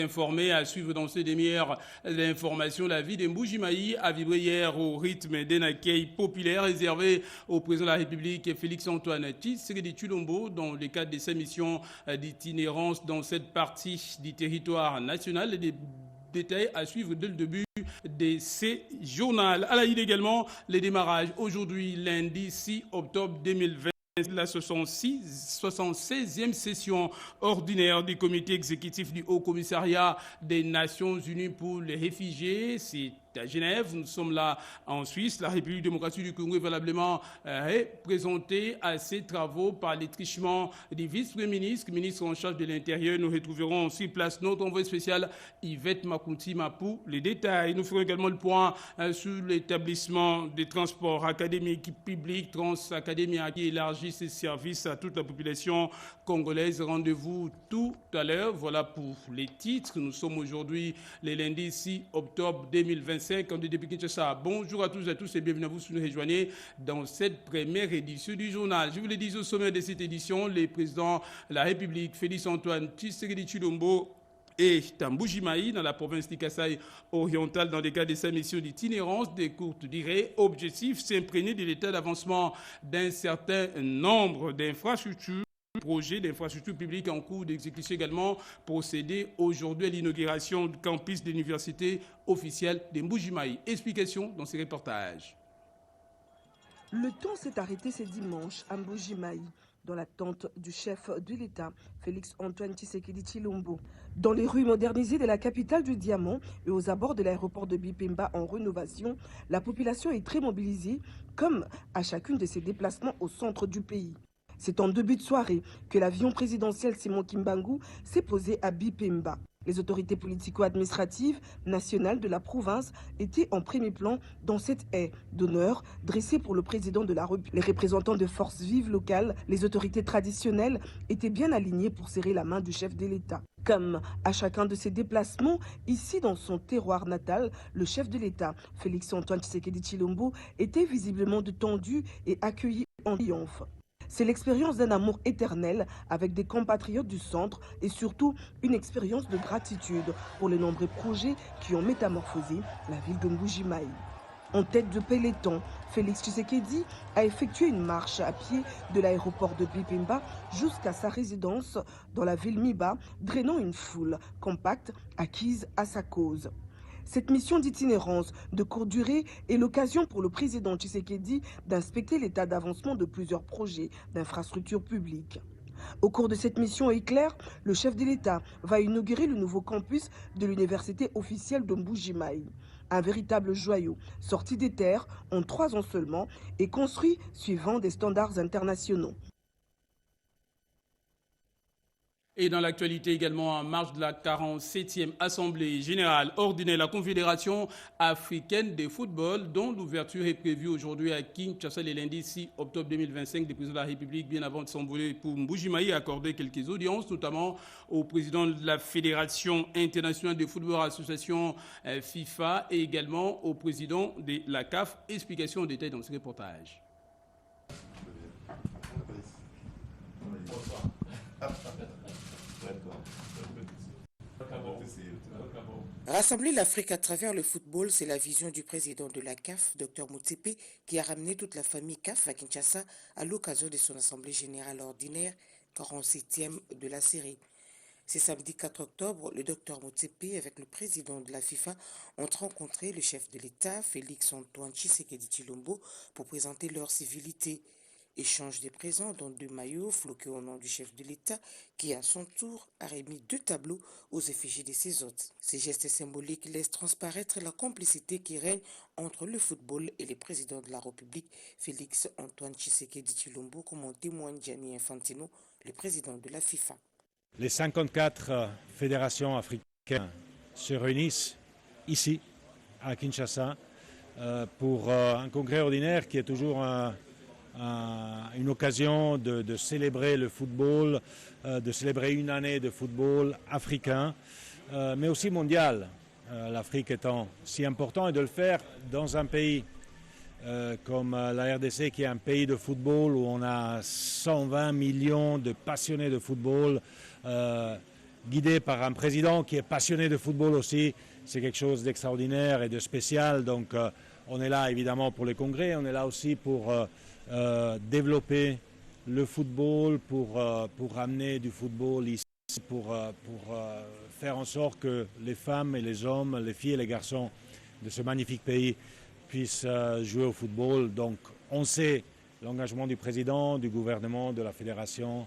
Informé à suivre dans ce demi-heure l'information, la vie de Mbujimayi a vibré hier au rythme d'un accueil populaire réservé au président de la République Félix-Antoine Tshisekedi Tshilombo dans le cadre de sa mission d'itinérance dans cette partie du territoire national. Des détails à suivre dès le début de ces journaux. À la ligne également, les démarrages aujourd'hui, lundi 6 octobre 2020. La 76e session ordinaire du comité exécutif du Haut Commissariat des Nations Unies pour les réfugiés. C'est à Genève, nous sommes là en Suisse. La République démocratique du Congo est valablement représentée à ces travaux par l'étrichement du vice-premier ministre en charge de l'Intérieur. Nous retrouverons sur place notre envoyé spécial Yvette Makuntima pour les détails. Nous ferons également le point sur l'établissement des transports académiques publics Transacadémia qui élargit ses services à toute la population congolaise. Rendez-vous tout à l'heure. Voilà pour les titres. Nous sommes aujourd'hui le lundi 6 octobre 2025. Depuis Kinshasa. Bonjour à tous et à tous et bienvenue à vous si vous nous rejoignez dans cette première édition du journal. Je vous le dis au sommet de cette édition, le président de la République, Félix-Antoine Tshisekedi Tshilombo, et Mbujimayi dans la province du Kasaï oriental dans le cadre de sa mission d'itinérance de courte durée. Objectif, s'imprégner de l'état d'avancement d'un certain nombre d'infrastructures. Projet d'infrastructure publique en cours d'exécution également, procéder aujourd'hui à l'inauguration du campus de l'université officielle de Mbujimayi. Explication dans ces reportages. Le temps s'est arrêté ce dimanche à Mbujimayi, dans la tente du chef de l'État, Félix-Antoine Tshisekedi Tshilombo. Dans les rues modernisées de la capitale du Diamant et aux abords de l'aéroport de Bipemba en rénovation, la population est très mobilisée, comme à chacune de ses déplacements au centre du pays. C'est en début de soirée que l'avion présidentiel Simon Kimbangu s'est posé à Bipemba. Les autorités politico-administratives nationales de la province étaient en premier plan dans cette haie d'honneur dressée pour le président de la République. Les représentants de forces vives locales, les autorités traditionnelles étaient bien alignés pour serrer la main du chef de l'État. Comme à chacun de ses déplacements, ici dans son terroir natal, le chef de l'État, Félix-Antoine Tshisekedi Tshilombo, était visiblement détendu et accueilli en triomphe. C'est l'expérience d'un amour éternel avec des compatriotes du centre et surtout une expérience de gratitude pour les nombreux projets qui ont métamorphosé la ville de Mbujimayi. En tête de peloton, Félix Tshisekedi a effectué une marche à pied de l'aéroport de Bipemba jusqu'à sa résidence dans la ville Miba, drainant une foule compacte acquise à sa cause. Cette mission d'itinérance de courte durée est l'occasion pour le président Tshisekedi d'inspecter l'état d'avancement de plusieurs projets d'infrastructures publiques. Au cours de cette mission éclair, le chef de l'État va inaugurer le nouveau campus de l'université officielle de Mbujimayi. Un véritable joyau, sorti des terres en 3 ans seulement et construit suivant des standards internationaux. Et dans l'actualité également, en marge de la 47e Assemblée générale ordinaire, la Confédération africaine de football, dont l'ouverture est prévue aujourd'hui à Kinshasa le lundi 6 octobre 2025, le président de la République, bien avant de s'envoler pour Mbujimayi, a accordé quelques audiences, notamment au président de la Fédération internationale de football, association FIFA, et également au président de la CAF. Explication en détail dans ce reportage. Rassembler l'Afrique à travers le football, c'est la vision du président de la CAF, Dr Motsepe, qui a ramené toute la famille CAF à Kinshasa à l'occasion de son assemblée générale ordinaire, 47e de la série. C'est samedi 4 octobre, le Dr Motsepe, avec le président de la FIFA, ont rencontré le chef de l'État, Félix-Antoine Tshisekedi Tshilombo, pour présenter leur civilité. Échange des présents dont 2 maillots floqués au nom du chef de l'État qui à son tour a remis 2 tableaux aux effigies de ses hôtes. Ces gestes symboliques laissent transparaître la complicité qui règne entre le football et le président de la République Félix-Antoine Tshisekedi Tshilombo, comme en témoigne Gianni Infantino, le président de la FIFA. Les 54 fédérations africaines se réunissent ici à Kinshasa pour un congrès ordinaire qui est toujours une occasion de célébrer le football, de célébrer une année de football africain, mais aussi mondial, l'Afrique étant si important, et de le faire dans un pays comme la RDC, qui est un pays de football où on a 120 millions de passionnés de football, guidé par un président qui est passionné de football aussi. C'est quelque chose d'extraordinaire et de spécial. Donc on est là évidemment pour les congrès, on est là aussi pour développer le football, pour ramener du football ici, pour faire en sorte que les femmes et les hommes, les filles et les garçons de ce magnifique pays puissent jouer au football. Donc on sait l'engagement du président, du gouvernement, de la fédération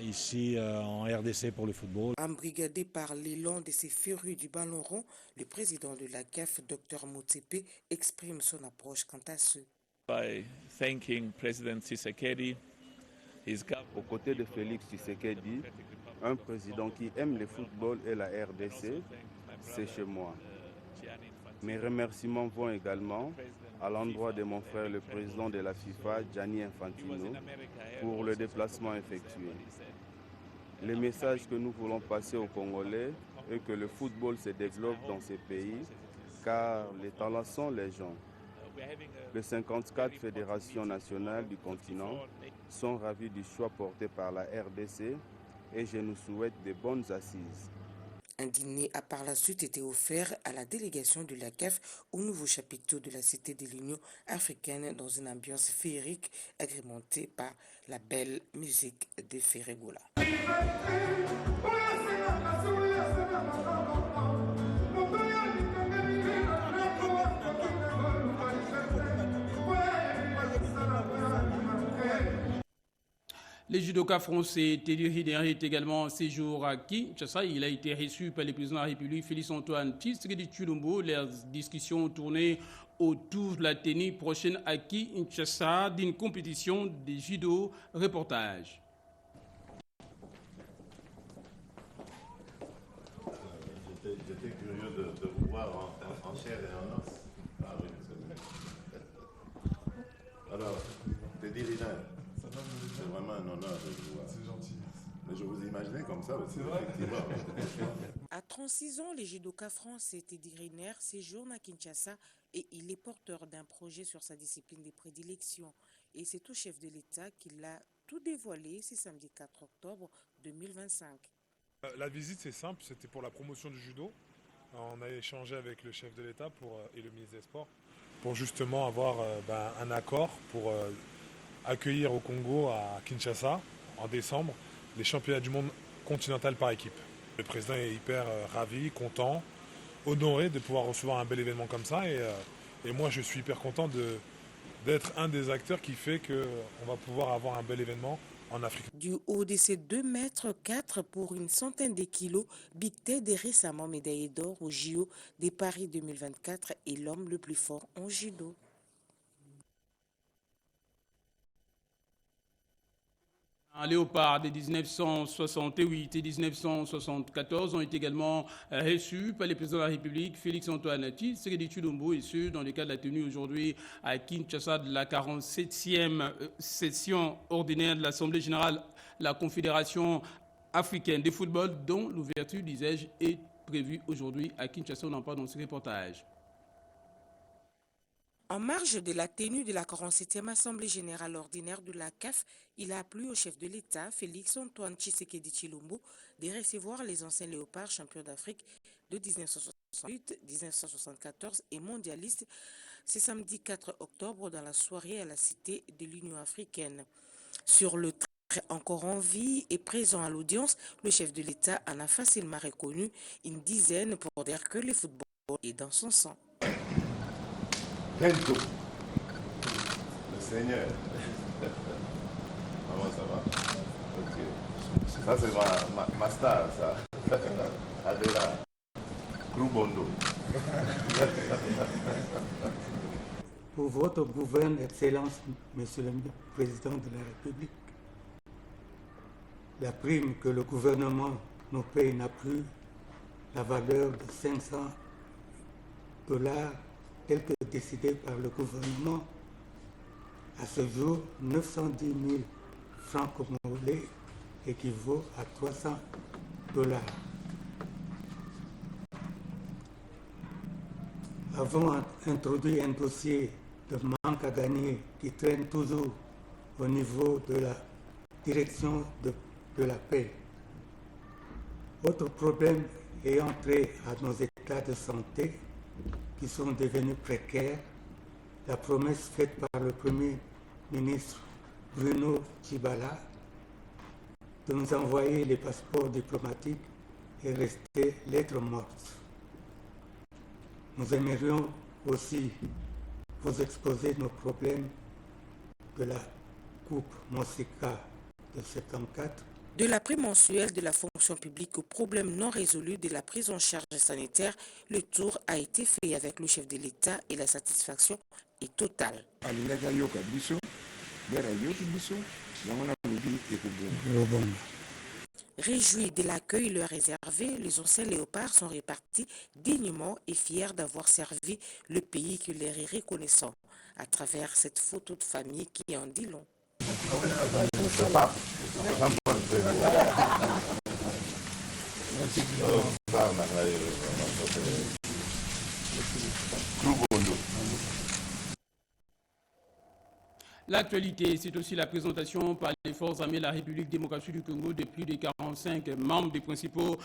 ici en RDC pour le football. Embrigadé par l'élan de ces férus du ballon rond, le président de la CAF, Dr Motsepe, exprime son approche quant à ce. By thanking President Tshisekedi, aux côtés de Félix Tshisekedi, un président qui aime le football et la RDC, c'est chez moi. Mes remerciements vont également à l'endroit de mon frère le président de la FIFA, Gianni Infantino, pour le déplacement effectué. Le message que nous voulons passer aux Congolais est que le football se développe dans ces pays, car les talents sont les gens. Les 54 fédérations nationales du continent sont ravies du choix porté par la RDC et je nous souhaite de bonnes assises. Un dîner a par la suite été offert à la délégation de la CAF au nouveau chapiteau de la Cité de l'Union africaine dans une ambiance féerique agrémentée par la belle musique de Ferregola. Le judoka français Teddy Riner est également en séjour à Kinshasa. Il a été reçu par le président de la République, Félix-Antoine Tshisekedi Tshilombo. Les discussions ont tourné autour de la tenue prochaine à Kinshasa d'une compétition de judo reportage. J'étais curieux de vous voir en chair et en os. Ah oui, alors, Teddy Riner. C'est vraiment un honneur de vous voir. C'est gentil. Mais je vous imaginais comme ça aussi. C'est vrai. À 36 ans, le judoka français Teddy Riner séjourne à Kinshasa et il est porteur d'un projet sur sa discipline de prédilection. Et c'est au chef de l'État qu'il a tout dévoilé ce samedi 4 octobre 2025. La visite, c'est simple, c'était pour la promotion du judo. On a échangé avec le chef de l'État et le ministre des Sports pour justement avoir un accord pour accueillir au Congo, à Kinshasa, en décembre, les championnats du monde continental par équipe. Le président est hyper ravi, content, honoré de pouvoir recevoir un bel événement comme ça. Et moi, je suis hyper content d'être un des acteurs qui fait qu'on va pouvoir avoir un bel événement en Afrique. Du haut de ses 2,4 mètres pour une centaine de kilos, Big Ted est récemment médaillé d'or au JO de Paris 2024 et l'homme le plus fort en judo. Un léopard de 1968 et 1974 ont été également reçus par le président de la République, Félix-Antoine Tshisekedi Tshilombo, et ce, dans le cadre de la tenue aujourd'hui à Kinshasa de la 47e session ordinaire de l'Assemblée générale de la Confédération africaine de football, dont l'ouverture, disais-je, est prévue aujourd'hui à Kinshasa. On en parle dans ce reportage. En marge de la tenue de la 47e Assemblée générale ordinaire de la CAF, il a plu au chef de l'État, Félix-Antoine Tshisekedi Tshilombo, de recevoir les anciens léopards champions d'Afrique de 1968, 1974 et mondialistes ce samedi 4 octobre dans la soirée à la Cité de l'Union africaine. Sur le très encore en vie et présent à l'audience, le chef de l'État en a facilement reconnu une dizaine pour dire que le football est dans son sang. Bento, le Seigneur. Comment ça va? Ok. Ça, c'est ma star, ça. Adela. Krubondo. Pour votre gouvernement, Excellence, Monsieur le Président de la République, la prime que le gouvernement nous paye n'a plus la valeur de $500 tel que décidé par le gouvernement. À ce jour, 910 000 francs congolais équivaut à $300. Avons introduit un dossier de manque à gagner qui traîne toujours au niveau de la direction de la paix. Autre problème ayant trait à nos états de santé qui sont devenus précaires, la promesse faite par le Premier ministre Bruno Tshibala de nous envoyer les passeports diplomatiques est restée lettre morte. Nous aimerions aussi vous exposer nos problèmes de la Coupe Mosika de 74, De la prime mensuelle de la fonction publique aux problèmes non résolus de la prise en charge sanitaire, le tour a été fait avec le chef de l'État et la satisfaction est totale. Réjouis de l'accueil leur réservé, les anciens léopards sont répartis dignement et fiers d'avoir servi le pays qui leur est reconnaissant à travers cette photo de famille qui en dit long. L'actualité, c'est aussi la présentation par les forces armées de la République démocratique du Congo de plus de 45 membres des principaux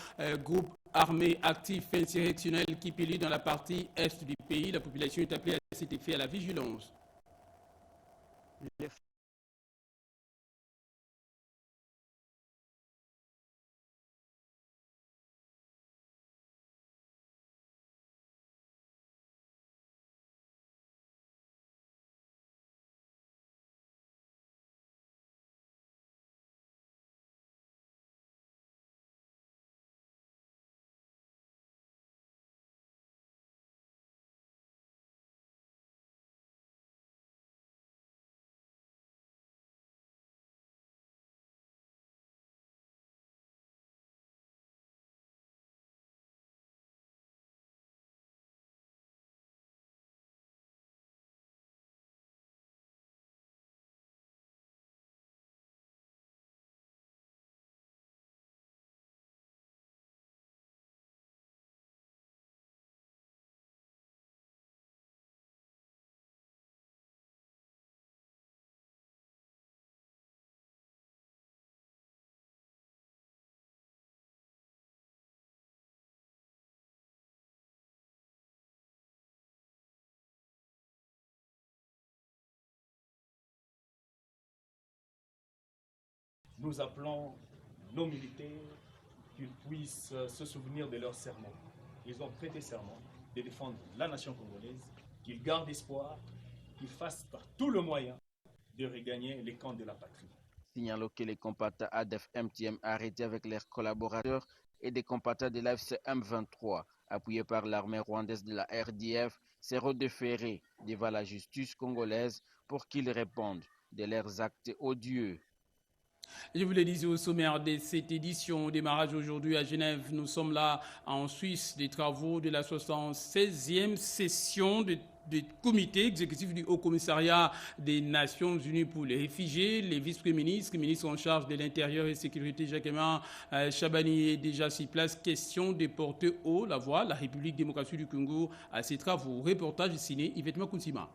groupes armés actifs insurrectionnels qui pillent dans la partie est du pays. La population est appelée à cet effet à la vigilance. Nous appelons nos militaires qu'ils puissent se souvenir de leur serment. Ils ont prêté serment de défendre la nation congolaise, qu'ils gardent espoir, qu'ils fassent par tout le moyen de regagner les camps de la patrie. Signalons que les combattants ADF-MTM arrêtés avec leurs collaborateurs et des combattants de l'AFC M23, appuyés par l'armée rwandaise de la RDF, seront déférés devant la justice congolaise pour qu'ils répondent de leurs actes odieux. Je vous le disais au sommaire de cette édition, au démarrage aujourd'hui à Genève. Nous sommes là en Suisse, des travaux de la 76e session du comité exécutif du Haut Commissariat des Nations Unies pour les réfugiés. Les vice-premiers ministres en charge de l'Intérieur et Sécurité, Jacquemin Chabani, est déjà sur place. Question de porter haut la voix, la République démocratique du Congo, à ces travaux. Reportage signé Yvette Makunsima.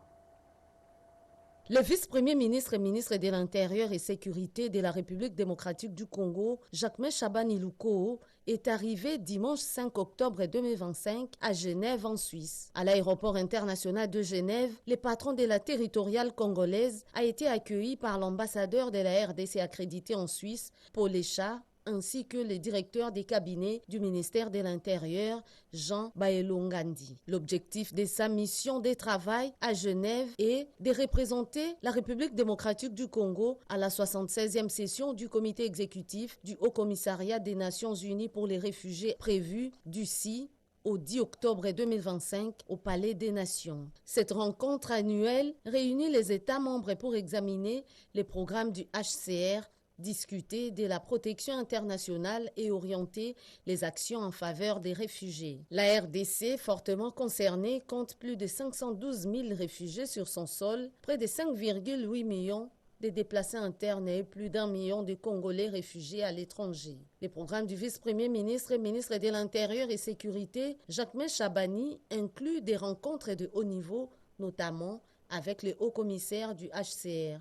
Le vice-premier ministre et ministre de l'Intérieur et Sécurité de la République démocratique du Congo, Jacquemin Chabani Luko, est arrivé dimanche 5 octobre 2025 à Genève en Suisse. À l'aéroport international de Genève, le patron de la territoriale congolaise a été accueilli par l'ambassadeur de la RDC accrédité en Suisse, Paul Echa, ainsi que le directeur des cabinets du ministère de l'Intérieur, Jean Baelongandi. L'objectif de sa mission de travail à Genève est de représenter la République démocratique du Congo à la 76e session du comité exécutif du Haut Commissariat des Nations Unies pour les réfugiés prévue du 6 au 10 octobre 2025 au Palais des Nations. Cette rencontre annuelle réunit les États membres pour examiner les programmes du HCR, discuter de la protection internationale et orienter les actions en faveur des réfugiés. La RDC, fortement concernée, compte plus de 512 000 réfugiés sur son sol, près de 5,8 millions de déplacés internes et plus d'1 million de Congolais réfugiés à l'étranger. Les programmes du vice-premier ministre et ministre de l'Intérieur et Sécurité, Jacquemin Chabani, incluent des rencontres de haut niveau, notamment avec le haut-commissaire du HCR.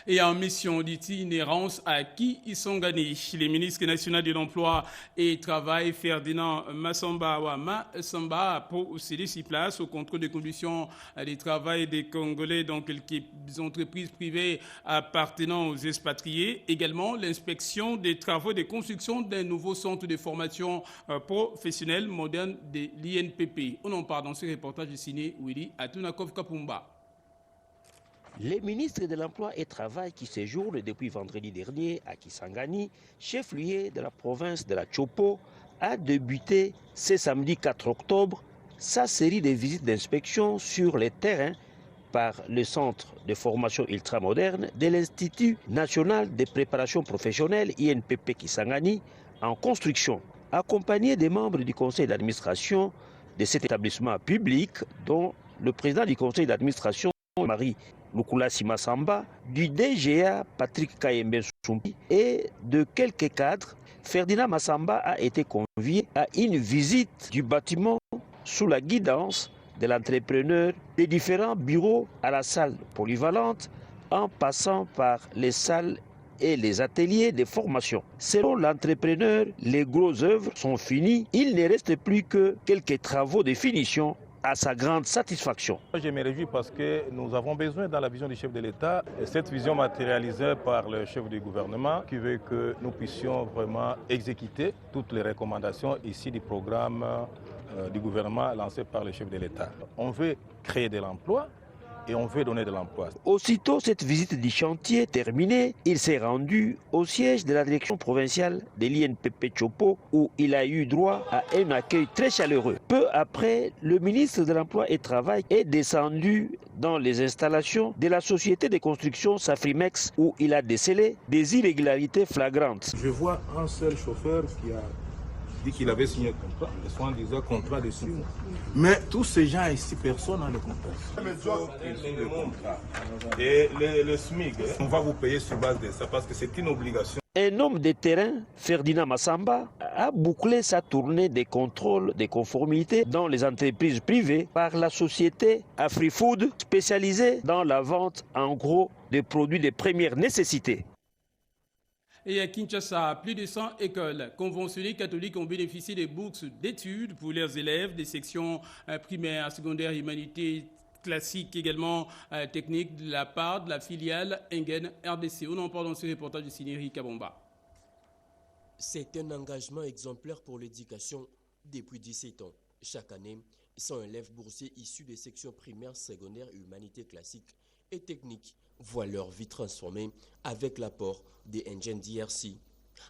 Et en mission d'itinérance à Kisangani, les ministres nationaux de l'Emploi et Travail, Ferdinand Massamba a procédé sur place au contrôle des conditions de travail des Congolais dans quelques entreprises privées appartenant aux expatriés. Également, l'inspection des travaux de construction d'un nouveau centre de formation professionnelle moderne de l'INPP. On en parle dans ce reportage signé Willy Atunakov Kapumba. Les ministres de l'Emploi et Travail qui séjournent depuis vendredi dernier à Kisangani, chef-lieu de la province de la Chopo, a débuté ce samedi 4 octobre sa série de visites d'inspection sur les terrains par le centre de formation ultramoderne de l'Institut national de préparation professionnelle INPP Kisangani en construction, accompagné des membres du conseil d'administration de cet établissement public dont le président du conseil d'administration, Marie Lukula Simasamba, du DGA Patrick Kayembe Soumbi et de quelques cadres. Ferdinand Massamba a été convié à une visite du bâtiment sous la guidance de l'entrepreneur des différents bureaux à la salle polyvalente en passant par les salles et les ateliers de formation. Selon l'entrepreneur, les grosses œuvres sont finies. Il ne reste plus que quelques travaux de finition à sa grande satisfaction. Je me réjouis parce que nous avons besoin dans la vision du chef de l'État, cette vision matérialisée par le chef du gouvernement qui veut que nous puissions vraiment exécuter toutes les recommandations ici du programme du gouvernement lancé par le chef de l'État. On veut créer de l'emploi et on veut donner de l'emploi. Aussitôt cette visite du chantier terminée, il s'est rendu au siège de la direction provinciale de l'INPP Chopo où il a eu droit à un accueil très chaleureux. Peu après, le ministre de l'Emploi et Travail est descendu dans les installations de la société de construction Safrimex où il a décelé des irrégularités flagrantes. Je vois un seul chauffeur qui a dit qu'il avait signé le contrat, le soi-disant contrat de 6 mois. Mais tous ces gens ici, personne n'a le contrat. Le contrat. Et le SMIC, on va vous payer sur base de ça parce que c'est une obligation. Un homme de terrain, Ferdinand Massamba, a bouclé sa tournée de contrôle de conformité dans les entreprises privées par la société AfriFood, spécialisée dans la vente en gros de produits de première nécessité. Et à Kinshasa, plus de 100 écoles conventionnées catholiques ont bénéficié des bourses d'études pour leurs élèves des sections primaires, secondaires, humanités, classiques, également techniques de la part de la filiale Engen RDC. On en parle dans ce reportage de Sinéry Kabomba. C'est un engagement exemplaire pour l'éducation depuis 17 ans. Chaque année, 100 élèves boursiers issus des sections primaires, secondaires, humanités classiques et techniques voient leur vie transformée avec l'apport des Engen DRC.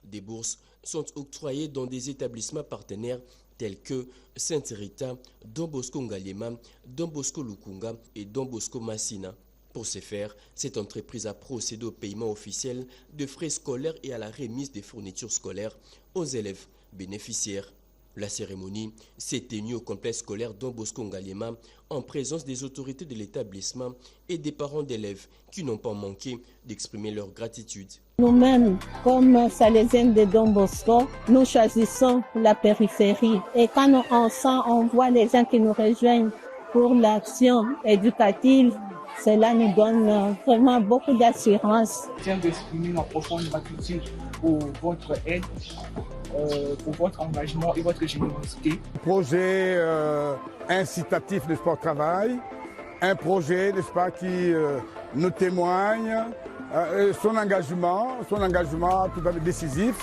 Des bourses sont octroyées dans des établissements partenaires tels que Sainte-Rita, Don Bosco Ngalema, Don Bosco Lukunga et Don Bosco Massina. Pour ce faire, cette entreprise a procédé au paiement officiel de frais scolaires et à la remise des fournitures scolaires aux élèves bénéficiaires. La cérémonie s'est tenue au complexe scolaire Don Bosco Ngalema en présence des autorités de l'établissement et des parents d'élèves qui n'ont pas manqué d'exprimer leur gratitude. Nous-mêmes, comme Salésiennes de Don Bosco, nous choisissons la périphérie. Et quand on voit les gens qui nous rejoignent pour l'action éducative, cela nous donne vraiment beaucoup d'assurance. Je tiens d'exprimer ma profonde gratitude pour votre aide, pour votre engagement et votre générosité. Projet incitatif de sport travail, un projet, n'est-ce pas, qui nous témoigne son engagement tout à fait décisif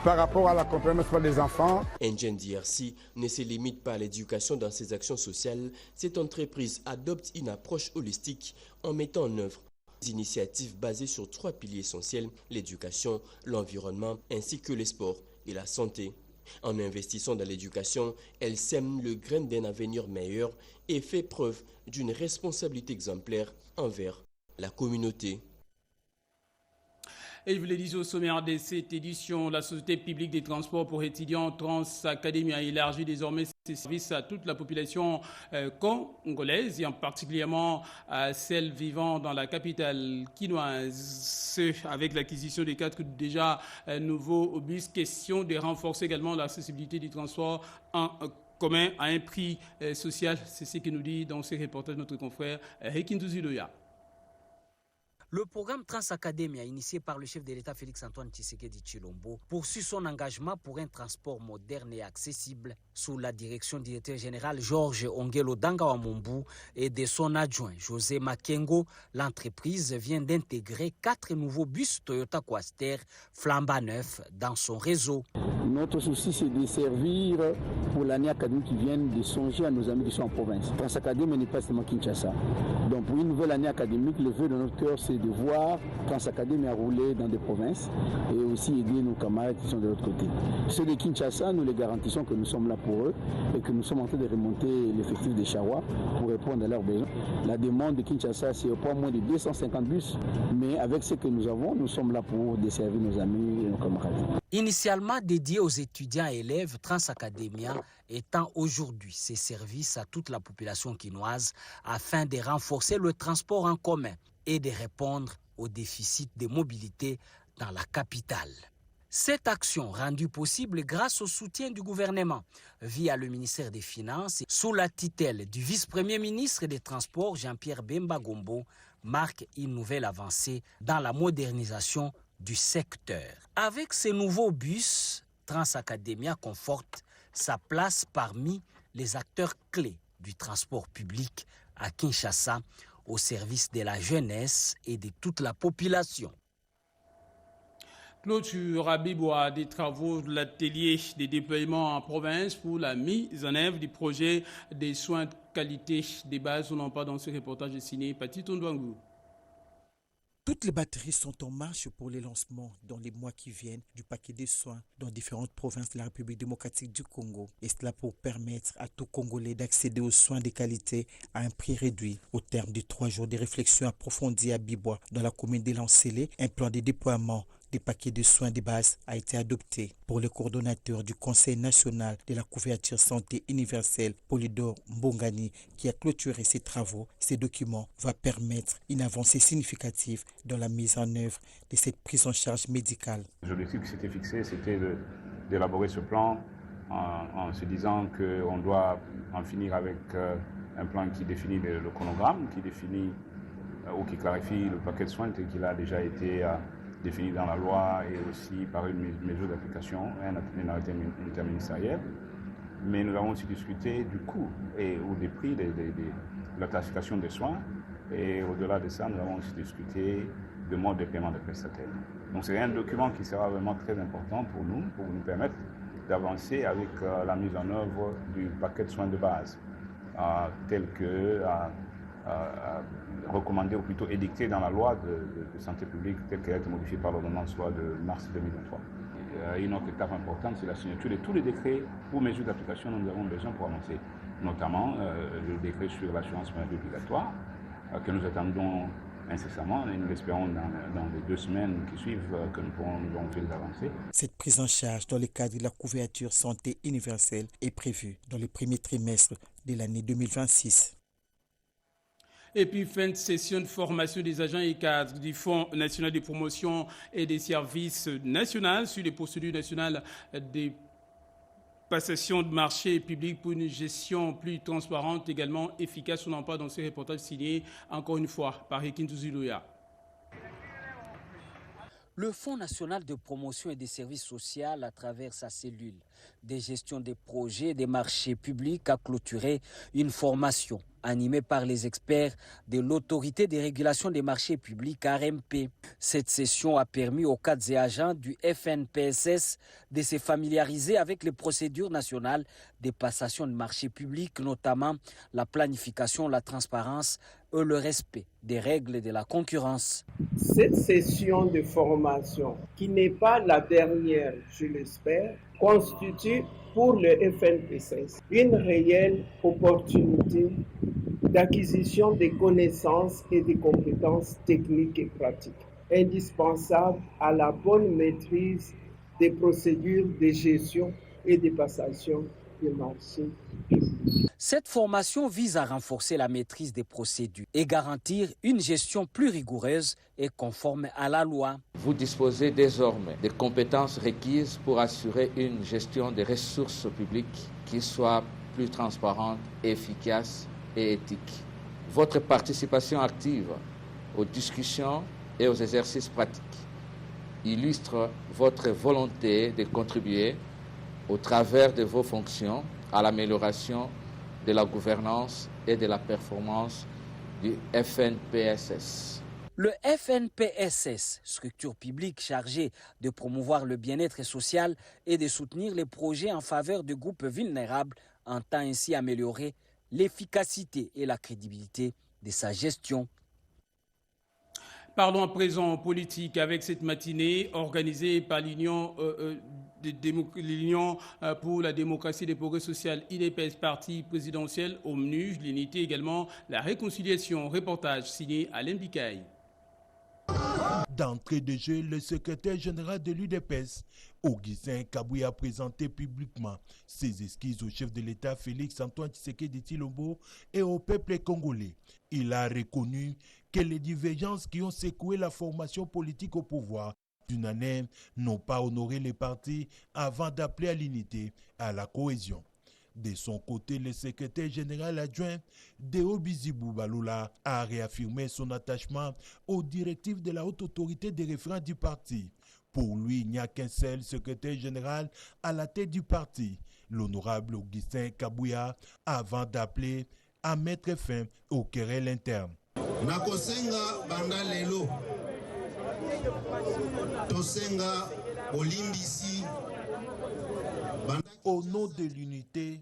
par rapport à l'accompagnement des enfants. Engen DRC ne se limite pas à l'éducation dans ses actions sociales. Cette entreprise adopte une approche holistique en mettant en œuvre des initiatives basées sur 3 piliers essentiels, l'éducation, l'environnement ainsi que les sports et la santé. En investissant dans l'éducation, elle sème le grain d'un avenir meilleur et fait preuve d'une responsabilité exemplaire envers la communauté. Et je vous l'ai dit au sommaire de cette édition, la Société publique des transports pour étudiants Transacadémie a élargi désormais ses services à toute la population congolaise et en particulièrement à celle vivant dans la capitale quinoise. Avec l'acquisition des 4 déjà nouveaux bus, question de renforcer également l'accessibilité du transport en commun à un prix social. C'est ce que nous dit dans ce reportage notre confrère Rekintou Ziloya. Le programme Transacadémia, initié par le chef de l'État Félix-Antoine Tshisekedi Tshilombo, poursuit son engagement pour un transport moderne et accessible. Sous la direction du directeur général Georges Ongelo Dangawamumbu et de son adjoint José Makengo, l'entreprise vient d'intégrer 4 nouveaux bus Toyota Quaster flambant neufs dans son réseau. Notre souci, c'est de servir pour l'année académique qui vient, de songer à nos amis qui sont en province. Transacadémia n'est pas seulement Kinshasa. Donc pour une nouvelle année académique, le vœu de notre cœur, c'est de voir Transacadémia rouler dans des provinces et aussi aider nos camarades qui sont de l'autre côté. Ceux de Kinshasa, nous les garantissons que nous sommes là pour eux et que nous sommes en train de remonter l'effectif des Charois pour répondre à leurs besoins. La demande de Kinshasa, c'est au pas moins de 250 bus, mais avec ce que nous avons, nous sommes là pour desservir nos amis et nos camarades. Initialement dédié aux étudiants et élèves, Transacadémia étend aujourd'hui ses services à toute la population quinoise afin de renforcer le transport en commun et de répondre aux déficits de mobilité dans la capitale. Cette action rendue possible grâce au soutien du gouvernement via le ministère des Finances et sous la tutelle du vice-premier ministre des Transports Jean-Pierre Bemba Gombo marque une nouvelle avancée dans la modernisation du secteur. Avec ces nouveaux bus, Transacadémia conforte sa place parmi les acteurs clés du transport public à Kinshasa au service de la jeunesse et de toute la population. Clôture à Bibois des travaux de l'atelier des déploiements en province pour la mise en œuvre du projet des soins de qualité des bases. On en parle dans ce reportage signé Pati Tondouangou. Toutes les batteries sont en marche pour le lancement dans les mois qui viennent du paquet de soins dans différentes provinces de la République démocratique du Congo. Et cela pour permettre à tout Congolais d'accéder aux soins de qualité à un prix réduit. Au terme de 3 jours de réflexion approfondie à Bibois, dans la commune de Lancélé, un plan de déploiement des paquets de soins de base a été adopté. Pour le coordonnateur du Conseil national de la couverture santé universelle, Polydor Mbongani, qui a clôturé ses travaux, ces documents vont permettre une avancée significative dans la mise en œuvre de cette prise en charge médicale. L'objectif qui s'était fixé, c'était d'élaborer ce plan en se disant qu'on doit en finir avec un plan qui définit le chronogramme, qui définit ou qui clarifie le paquet de soins tel qu'il a déjà été défini dans la loi et aussi par une mesure d'application, un arrêté interministériel. Mais nous avons aussi discuté du coût ou des prix de la classification des soins. Et au-delà de ça, nous avons aussi discuté de mode de paiement des prestataires. Donc c'est un document qui sera vraiment très important pour nous permettre d'avancer avec la mise en œuvre du paquet de soins de base, tel que recommandé ou plutôt édicté dans la loi de santé publique telle qu'elle a été modifiée par l'ordonnance loi de mars 2023. Une autre étape importante, c'est la signature de tous les décrets ou mesures d'application dont nous avons besoin pour avancer, notamment le décret sur l'assurance maladie obligatoire que nous attendons incessamment et nous l'espérons dans les 2 semaines qui suivent que nous pourrons faire des avancées. Cette prise en charge dans le cadre de la couverture santé universelle est prévue dans le premier trimestre de l'année 2026. Et puis, fin de session de formation des agents et cadres du Fonds national de promotion et des services nationaux sur les procédures nationales des passations de marché public pour une gestion plus transparente, également efficace. On en parle dans ce reportage signé, encore une fois, par Ekintu Zilouya. Le Fonds national de promotion et des services sociaux, à travers sa cellule de gestion des projets et des marchés publics, a clôturé une formation animée par les experts de l'autorité de régulation des marchés publics ARMP. Cette session a permis aux cadres et agents du FNPSS de se familiariser avec les procédures nationales des passations de marchés publics, notamment la planification, la transparence et le respect des règles de la concurrence. Cette session de formation, qui n'est pas la dernière, je l'espère, constitue pour le FNPSS une réelle opportunité d'acquisition des connaissances et des compétences techniques et pratiques, indispensables à la bonne maîtrise des procédures de gestion et de passation des marchés publics. Cette formation vise à renforcer la maîtrise des procédures et garantir une gestion plus rigoureuse et conforme à la loi. Vous disposez désormais des compétences requises pour assurer une gestion des ressources publiques qui soit plus transparente, efficace et éthique. Votre participation active aux discussions et aux exercices pratiques illustrent votre volonté de contribuer au travers de vos fonctions à l'amélioration de la gouvernance et de la performance du FNPSS. Le FNPSS, structure publique chargée de promouvoir le bien-être social et de soutenir les projets en faveur de groupes vulnérables, entend ainsi améliorer l'efficacité et la crédibilité de sa gestion. Parlons à présent politique avec cette matinée organisée par l'Union pour la démocratie et le progrès social, IDPS, parti présidentiel, OMNU, l'unité également, la réconciliation. Reportage signé Alain Bikaï. D'entrée de jeu, le secrétaire général de l'UDPS, Augustin Kabouya, a présenté publiquement ses excuses au chef de l'État Félix Antoine Tshisekedi Tshilombo et au peuple congolais. Il a reconnu que les divergences qui ont secoué la formation politique au pouvoir d'une année n'ont pas honoré les partis avant d'appeler à l'unité, à la cohésion. De son côté, le secrétaire général adjoint Deo Bizibou Baloula a réaffirmé son attachement aux directives de la haute autorité des référents du parti. Pour lui, il n'y a qu'un seul secrétaire général à la tête du parti, l'honorable Augustin Kabouya, avant d'appeler à mettre fin aux querelles internes. Nakosenga banda lelo tosenga olimbisi. Au nom de l'unité,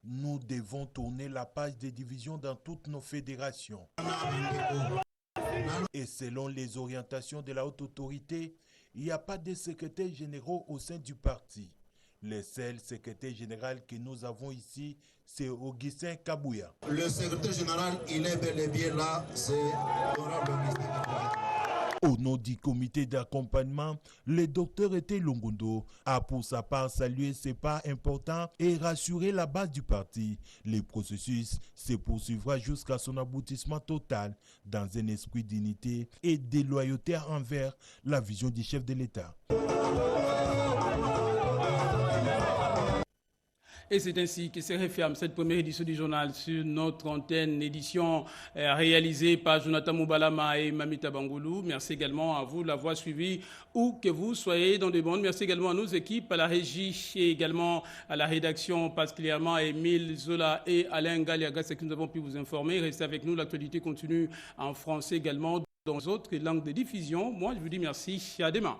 nous devons tourner la page des divisions dans toutes nos fédérations. Et selon les orientations de la haute autorité, il n'y a pas de secrétaires généraux au sein du parti. Le seul secrétaire général que nous avons ici, c'est Augustin Kabouya. Le secrétaire général, il est bel et bien là, c'est l'honorable Augustin Kabouya. Au nom du comité d'accompagnement, le docteur Ete Longondo a pour sa part salué ces pas importants et rassuré la base du parti. Le processus se poursuivra jusqu'à son aboutissement total dans un esprit d'unité et de loyauté envers la vision du chef de l'État. Et c'est ainsi que se referme cette première édition du journal sur notre antenne, édition réalisée par Jonathan Moubalama et Mamita Bangoulou. Merci également à vous de l'avoir suivi, où que vous soyez dans le monde. Merci également à nos équipes, à la régie et également à la rédaction, particulièrement à Émile Zola et Alain Galiaga, c'est que nous avons pu vous informer. Restez avec nous, l'actualité continue en français également dans d'autres langues de diffusion. Moi, je vous dis merci, à demain.